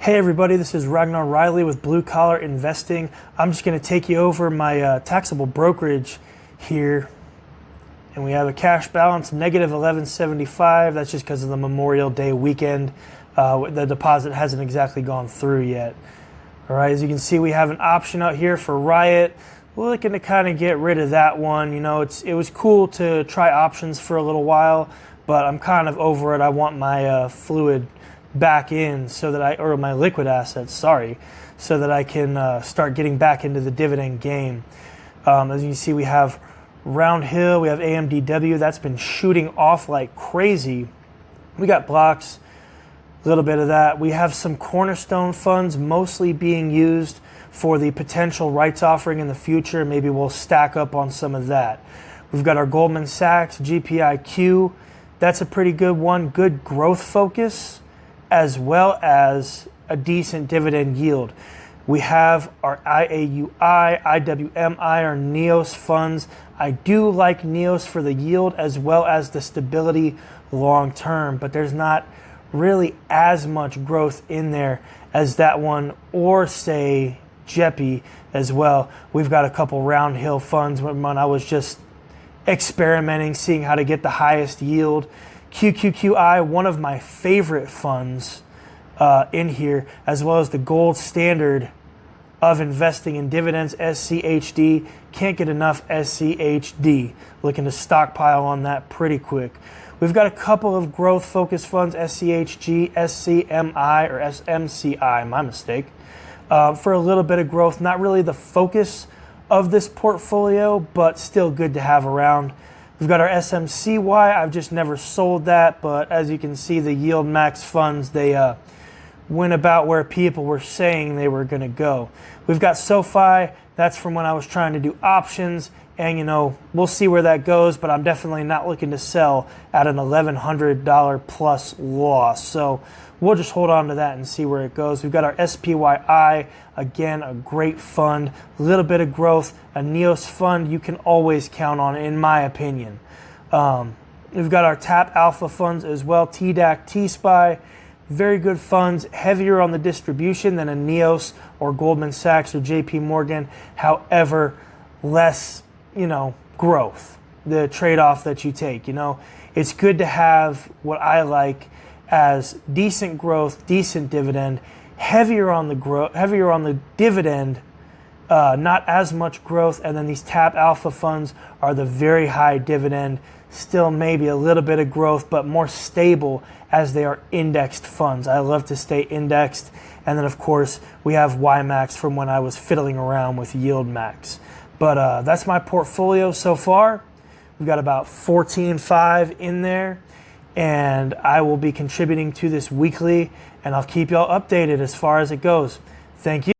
Hey everybody, this is Ragnar Riley with Blue Collar Investing. I'm just going to take you over my taxable brokerage here. And we have a cash balance negative $11.75. That's just because of the Memorial Day weekend. The deposit hasn't exactly gone through yet. All right, as you can see, we have an option out here for Riot. We're looking to kind of get rid of that one. You know, it was cool to try options for a little while, but I'm kind of over it. I want my fluid back in or my liquid assets, so that I can start getting back into the dividend game. As you can see, we have Round Hill, we have AMDW. That's been shooting off like crazy. We got blocks, a little bit of that. We have some cornerstone funds mostly being used for the potential rights offering in the future. Maybe we'll stack up on some of that. We've got our Goldman Sachs GPIQ. That's a pretty good one, good growth focus, as well as a decent dividend yield. We have our IAUI, IWMI, our NEOS funds. I do like NEOS for the yield as well as the stability long term, but there's not really as much growth in there as that one, or say JEPI as well. We've got a couple Round Hill funds when I was just experimenting, seeing how to get the highest yield. QQQI, one of my favorite funds in here, as well as the gold standard of investing in dividends, SCHD. Can't get enough SCHD. Looking to stockpile on that pretty quick. We've got a couple of growth focused funds, SCHG, SCMI, or SMCI, my mistake, for a little bit of growth. Not really the focus of this portfolio, but still good to have around. We've got our SMCY. I've just never sold that, but as you can see, the yield max funds, they went about where people were saying they were going to go. We've got SoFi. That's from when I was trying to do options, and you know, we'll see where that goes, but I'm definitely not looking to sell at an $1,100 plus loss. So we'll just hold on to that and see where it goes. We've got our SPYI, again, a great fund, a little bit of growth, a NEOS fund you can always count on, in my opinion. We've got our TAP Alpha funds as well, TDAC, T-SPY, very good funds, heavier on the distribution than a NEOS or Goldman Sachs or JP Morgan, however, less, growth, the trade-off that you take. It's good to have what I like as decent growth, decent dividend, heavier on the dividend, not as much growth, and then these TAP Alpha funds are the very high dividend, still maybe a little bit of growth, but more stable as they are indexed funds. I love to stay indexed. And then of course we have YMAX from when I was fiddling around with Yield Max. But that's my portfolio so far. We've got about 14.5 in there, and I will be contributing to this weekly, and I'll keep y'all updated as far as it goes. Thank you.